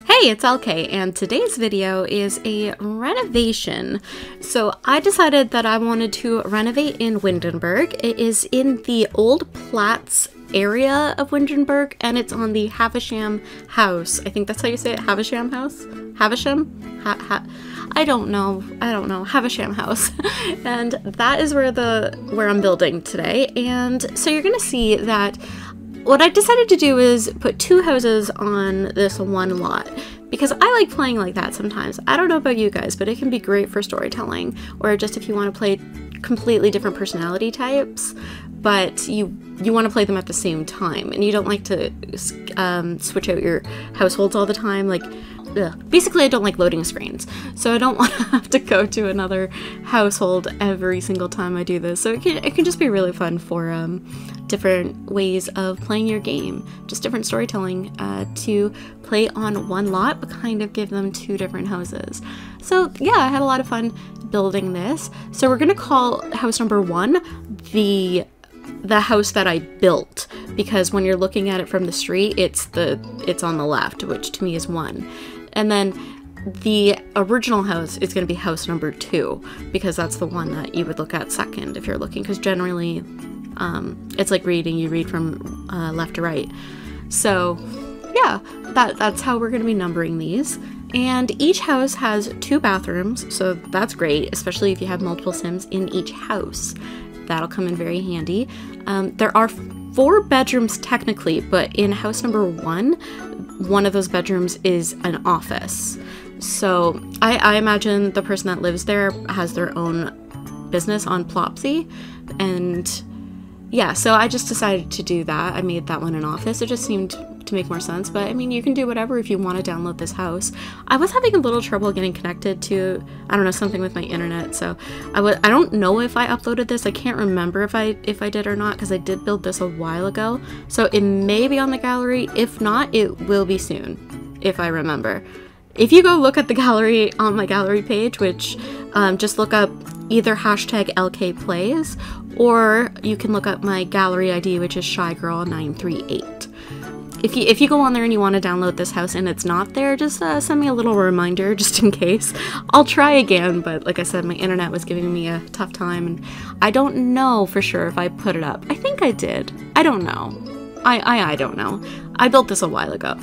Hey, it's Elkay, and today's video is a renovation. So I decided that I wanted to renovate in Windenburg. It is in the Old Platts area of Windenburg, and it's on the Havisham house. I think that's how you say it, Havisham house? Havisham? I don't know, Havisham house. And that is where I'm building today. And so you're gonna see that what I decided to do is put two houses on this one lot because I like playing like that sometimes. I don't know about you guys, but it can be great for storytelling or just if you want to play completely different personality types, but you want to play them at the same time and you don't like to switch out your households all the time. Like, basically I don't like loading screens, so I don't want to have to go to another household every single time I do this. So it can just be really fun for different ways of playing your game, just different storytelling to play on one lot but kind of give them two different houses. So yeah, I had a lot of fun building this. So we're gonna call house number one the house that I built, because when you're looking at it from the street, it's on the left, which to me is one. And then the original house is going to be house number two, because that's the one that you would look at second if you're looking, because generally it's like reading, you read from left to right. So yeah, that's how we're going to be numbering these. And each house has 2 bathrooms, so that's great, especially if you have multiple Sims in each house. That'll come in very handy. There are 4 bedrooms technically, but in house number one of those bedrooms is an office. So I imagine the person that lives there has their own business on Plopsy, and yeah, so I just decided to do that. I made that one an office. It just seemed to make more sense, but I mean, you can do whatever if you want to download this house. I was having a little trouble getting connected to, I don't know, something with my internet, so I don't know if I uploaded this. I can't remember if I did or not, because I did build this a while ago, so it may be on the gallery. If not, it will be soon, if I remember. If you go look at the gallery on my gallery page, which just look up either hashtag EllekayPlays, or you can look up my gallery ID, which is ShyGirl938. If you go on there and you want to download this house and it's not there, just send me a little reminder just in case. I'll try again, but like I said, my internet was giving me a tough time, and I don't know for sure if I put it up. I think I did. I don't know. I don't know. I built this a while ago.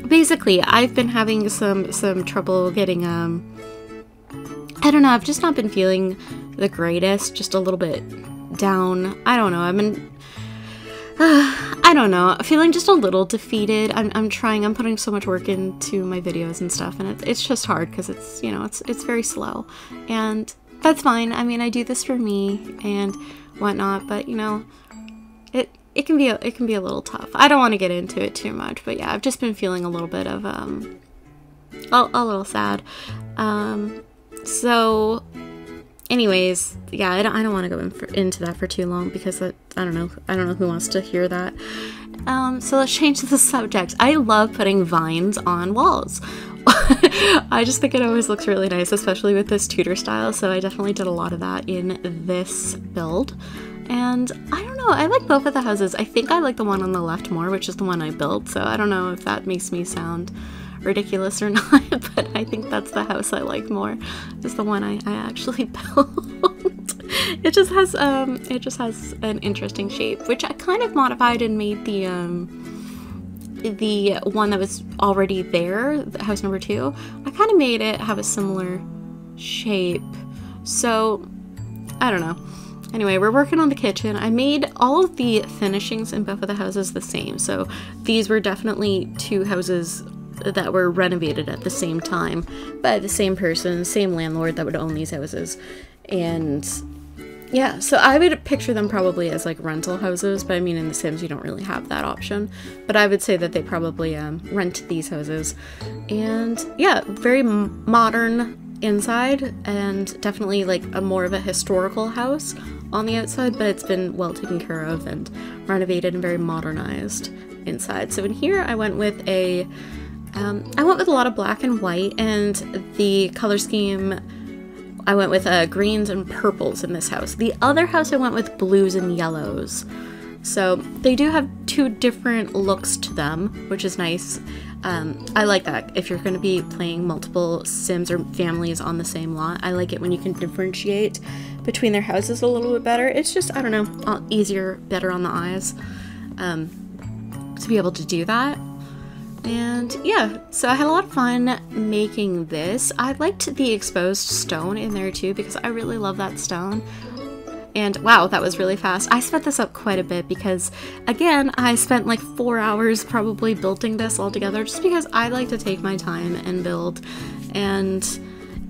Basically, I've been having some trouble getting, I don't know, I've just not been feeling the greatest, just a little bit down. I don't know, I've been, I don't know, feeling just a little defeated. I'm putting so much work into my videos and stuff, and it's just hard because it's, you know, it's very slow, and that's fine. I mean, I do this for me and whatnot, but you know, it can be a little tough. I don't want to get into it too much, but yeah, I've just been feeling a little bit of a little sad. So anyways, yeah, I don't want to go into that for too long, because I don't know who wants to hear that. So let's change the subject. I love putting vines on walls. I just think it always looks really nice, especially with this Tudor style, so I definitely did a lot of that in this build. And I don't know, I like both of the houses. I think I like the one on the left more, which is the one I built, so I don't know if that makes me sound ridiculous or not, but I think that's the house I like more, is the one I actually built. It just has an interesting shape, which I kind of modified and made the one that was already there, house number 2. I kind of made it have a similar shape, so I don't know. Anyway, we're working on the kitchen. I made all of the finishings in both of the houses the same, so these were definitely 2 houses that were renovated at the same time by the same person, same landlord that would own these houses. And yeah, so I would picture them probably as like rental houses, but I mean, in The Sims you don't really have that option, but I would say that they probably rent these houses. And yeah, very modern inside, and definitely like more of a historical house on the outside, but it's been well taken care of and renovated and very modernized inside. So in here I went with a lot of black and white, and the color scheme I went with greens and purples in this house. The other house I went with blues and yellows. So they do have two different looks to them, which is nice. I like that if you're going to be playing multiple Sims or families on the same lot. I like it when you can differentiate between their houses a little bit better. It's just, I don't know, easier, better on the eyes to be able to do that. And yeah, so I had a lot of fun making this. I liked the exposed stone in there too because I really love that stone. And wow, that was really fast. I sped this up quite a bit because, again, I spent like 4 hours probably building this all together just because I like to take my time and build. And,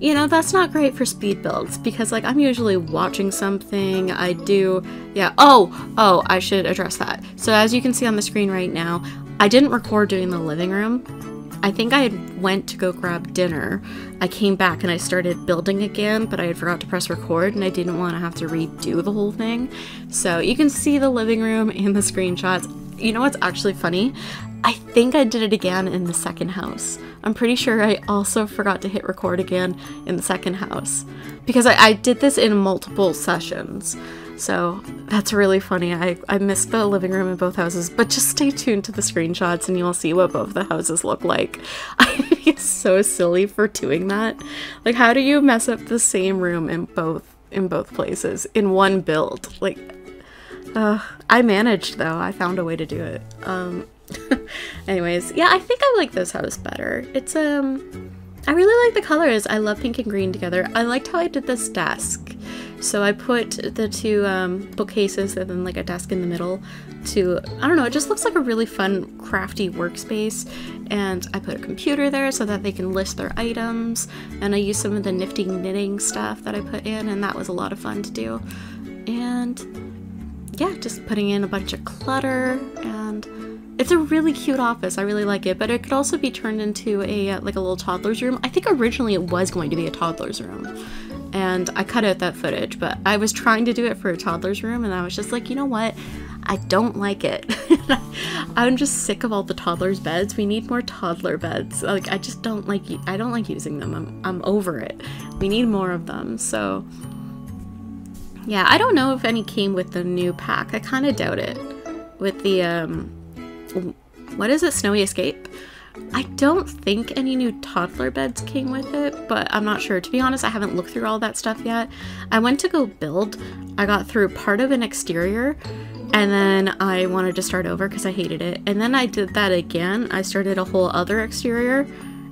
you know, that's not great for speed builds because, like, I'm usually watching something. I do, yeah. Oh, I should address that. So as you can see on the screen right now, I didn't record doing the living room. I think I had went to go grab dinner. I came back and I started building again, but I had forgot to press record and I didn't want to have to redo the whole thing. So you can see the living room in the screenshots. You know what's actually funny? I think I did it again in the second house. I'm pretty sure I also forgot to hit record again in the second house because I did this in multiple sessions. So that's really funny. I missed the living room in both houses, but just stay tuned to the screenshots and you'll see what both the houses look like. I'm so silly for doing that. Like, how do you mess up the same room in both places in one build? Like, I managed though. I found a way to do it. Anyways, yeah, I think I like this house better. It's I really like the colors. I love pink and green together. I liked how I did this desk. So I put the two bookcases and then like a desk in the middle to, I don't know, it just looks like a really fun crafty workspace. And I put a computer there so that they can list their items. And I used some of the nifty knitting stuff that I put in, and that was a lot of fun to do. And yeah, just putting in a bunch of clutter, and it's a really cute office. I really like it, but it could also be turned into a like a little toddler's room. I think originally it was going to be a toddler's room. And I cut out that footage, but I was trying to do it for a toddler's room, and I was just like, you know what? I don't like it. I'm just sick of all the toddlers' beds. We need more toddler beds. Like, I just don't like, I don't like using them. I'm over it. We need more of them. So yeah, I don't know if any came with the new pack. I kind of doubt it. With the, what is it? Snowy Escape? I don't think any new toddler beds came with it, but I'm not sure. To be honest, I haven't looked through all that stuff yet. I went to go build. I got through part of an exterior, and then I wanted to start over because I hated it. And then I did that again. I started a whole other exterior,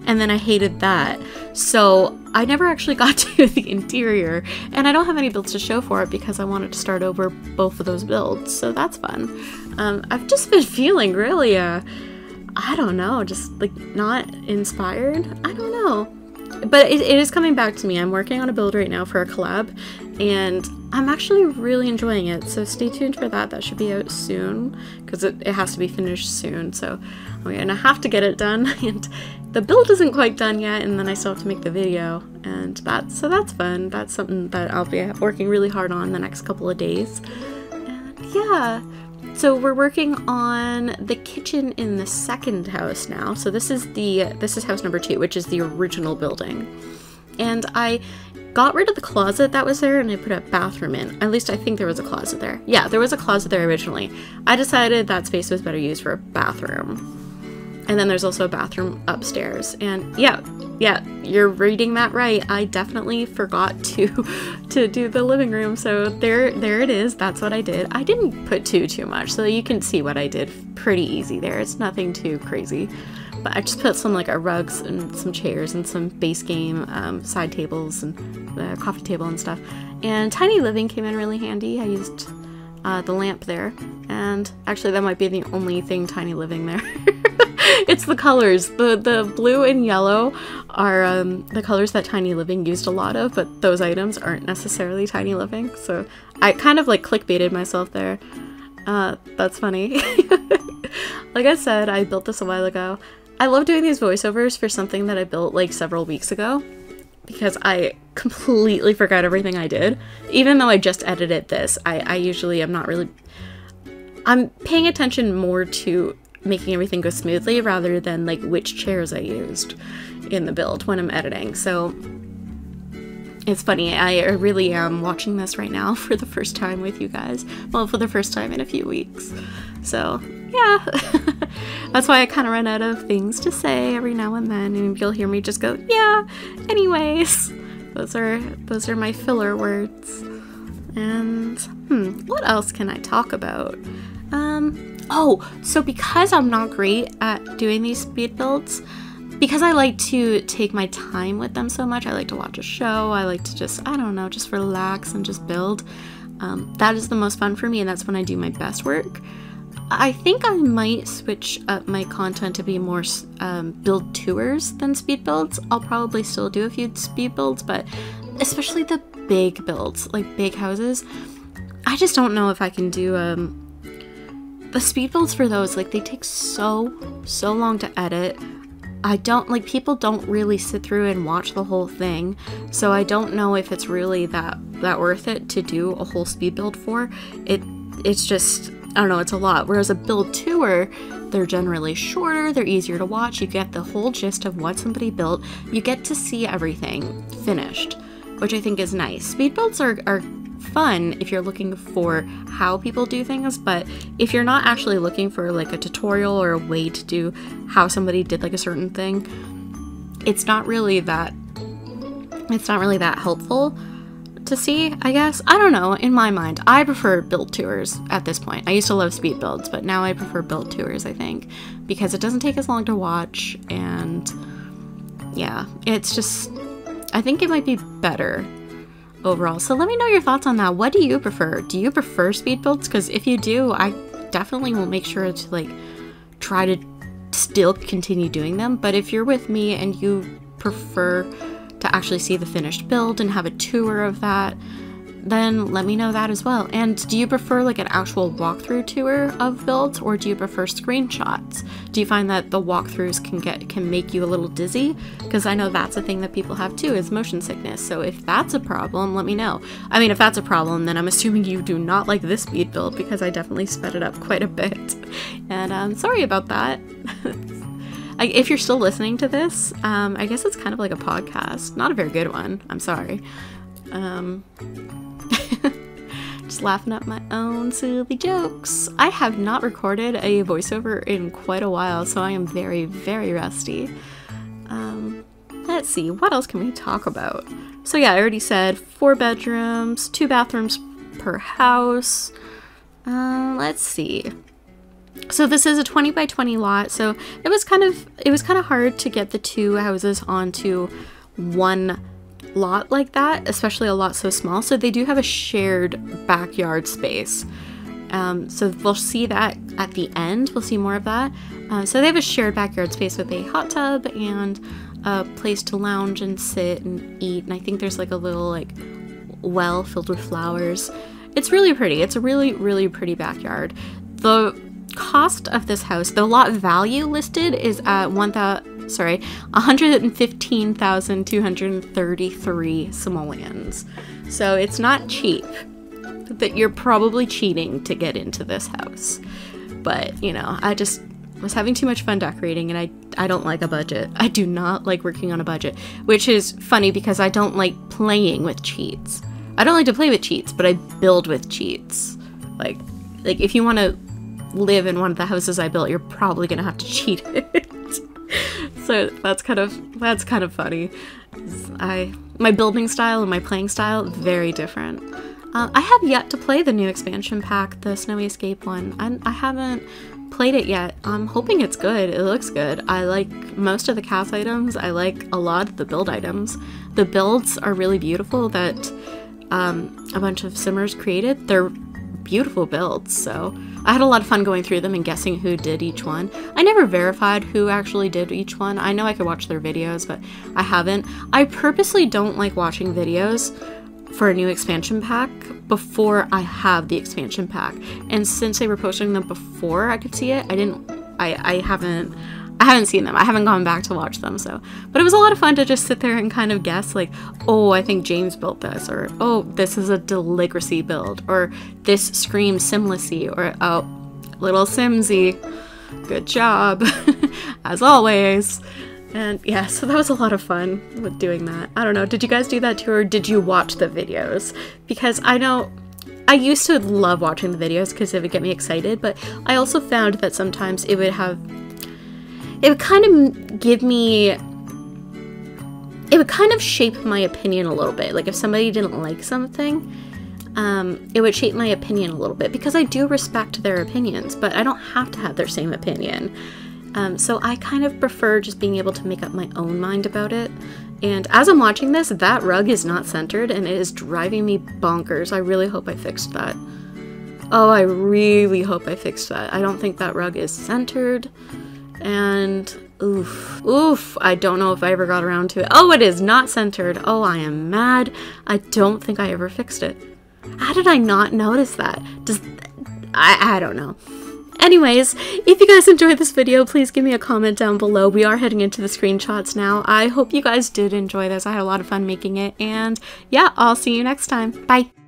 and then I hated that. So I never actually got to the interior, and I don't have any builds to show for it because I wanted to start over both of those builds. So that's fun. I've just been feeling really, I don't know, just like not inspired. I don't know. But it is coming back to me. I'm working on a build right now for a collab, and I'm actually really enjoying it. So stay tuned for that. That should be out soon because it has to be finished soon. So I'm gonna have to get it done. And the build isn't quite done yet, and then I still have to make the video, and that's fun. That's something that I'll be working really hard on the next couple of days. And yeah. So we're working on the kitchen in the second house now. So this is house number 2, which is the original building. And I got rid of the closet that was there and I put a bathroom in. At least I think there was a closet there. Yeah, there was a closet there originally. I decided that space was better used for a bathroom. And then there's also a bathroom upstairs. And yeah, you're reading that right. I definitely forgot to do the living room. So there it is. That's what I did. I didn't put too much, so you can see what I did pretty easy there. It's nothing too crazy. But I just put some like rugs and some chairs and some base game side tables and the coffee table and stuff. And tiny living came in really handy. I used the lamp there. And actually that might be the only thing tiny living there. It's the colors. The blue and yellow are the colors that Tiny Living used a lot of, but those items aren't necessarily Tiny Living, so I kind of like clickbaited myself there. That's funny. Like I said, I built this a while ago. I love doing these voiceovers for something that I built like several weeks ago because I completely forgot everything I did. Even though I just edited this, I usually am not really... I'm paying attention more to making everything go smoothly rather than like which chairs I used in the build when I'm editing. So it's funny, I really am watching this right now for the first time with you guys. Well, for the first time in a few weeks. So yeah. That's why I kind of run out of things to say every now and then, and you'll hear me just go, yeah, anyways. Those are my filler words. And, what else can I talk about? Oh, so because I'm not great at doing these speed builds, because I like to take my time with them so much, I like to watch a show, I like to just, I don't know, just relax and just build. That is the most fun for me, and that's when I do my best work. I think I might switch up my content to be more build tours than speed builds. I'll probably still do a few speed builds, but especially the big builds, like big houses, I just don't know if I can do the speed builds for those. Like, they take so long to edit. I don't, like, people don't really sit through and watch the whole thing, so I don't know if it's really that worth it to do a whole speed build for. It's just, I don't know, it's a lot. Whereas a build tour, they're generally shorter, they're easier to watch, you get the whole gist of what somebody built, you get to see everything finished, which I think is nice. Speed builds are fun if you're looking for how people do things, but if you're not actually looking for like a tutorial or a way to do how somebody did like a certain thing, it's not really that helpful to see, I guess. I don't know, in my mind, I prefer build tours at this point. I used to love speed builds, but now I prefer build tours, I think, because it doesn't take as long to watch, and yeah, it's just, I think it might be better overall. So let me know your thoughts on that. What do you prefer? Do you prefer speed builds? Because if you do, I definitely will make sure to like try to still continue doing them. But if you're with me and you prefer to actually see the finished build and have a tour of that, then let me know that as well. And do you prefer like an actual walkthrough tour of builds, or do you prefer screenshots? Do you find that the walkthroughs can make you a little dizzy? Because I know that's a thing that people have too, is motion sickness. So if that's a problem, let me know. I mean, if that's a problem, then I'm assuming you do not like this speed build, because I definitely sped it up quite a bit. And I'm sorry about that. If you're still listening to this, I guess it's kind of like a podcast. Not a very good one. I'm sorry. Just laughing at my own silly jokes. I have not recorded a voiceover in quite a while, so I am very, very rusty. Let's see, what else can we talk about? So yeah, I already said 4 bedrooms, 2 bathrooms per house. Let's see. So this is a 20 by 20 lot, so it was kind of hard to get the 2 houses onto one lot like that, especially a lot so small. So they do have a shared backyard space. So we'll see that at the end. We'll see more of that. So they have a shared backyard space with a hot tub and a place to lounge and sit and eat. And I think there's like a little like well filled with flowers. It's really pretty. It's a really, really pretty backyard. The cost of this house, the lot value listed is at 115,233 simoleons. So it's not cheap. That you're probably cheating to get into this house. But, you know, I just was having too much fun decorating, and I don't like a budget. I do not like working on a budget, which is funny because I don't like playing with cheats. I don't like to play with cheats, but I build with cheats. Like if you want to live in one of the houses I built, you're probably gonna have to cheat it. So that's kind of funny. My building style and my playing style, very different. I have yet to play the new expansion pack, the Snowy Escape one. I haven't played it yet. I'm hoping it's good. It looks good. I like most of the cast items. I like a lot of the build items. The builds are really beautiful that a bunch of simmers created. They're beautiful builds, so I had a lot of fun going through them and guessing who did each one. I never verified who actually did each one. I know I could watch their videos, but I haven't. I purposely don't like watching videos for a new expansion pack before I have the expansion pack. And since they were posting them before I could see it, I haven't seen them. I haven't gone back to watch them, so. But it was a lot of fun to just sit there and kind of guess, like, oh, I think James built this, or oh, this is a Deligracy build, or this screams Simlacy, or oh, little Simsy. Good job, as always. And yeah, so that was a lot of fun with doing that. I don't know, did you guys do that too, or did you watch the videos? Because I know I used to love watching the videos because it would get me excited, but I also found that sometimes it would kind of give me, it would kind of shape my opinion a little bit. Like if somebody didn't like something, it would shape my opinion a little bit, because I do respect their opinions, but I don't have to have their same opinion. So I kind of prefer just being able to make up my own mind about it. And as I'm watching this, that rug is not centered and it is driving me bonkers. I really hope I fixed that. Oh, I really hope I fixed that. I don't think that rug is centered. And oof, I don't know if I ever got around to it. Oh, it is not centered. Oh, I am mad. I don't think I ever fixed it. How did I not notice that? I don't know. Anyways, if you guys enjoyed this video, please give me a comment down below. We are heading into the screenshots now. I hope you guys did enjoy this. I had a lot of fun making it, and yeah, I'll see you next time. Bye!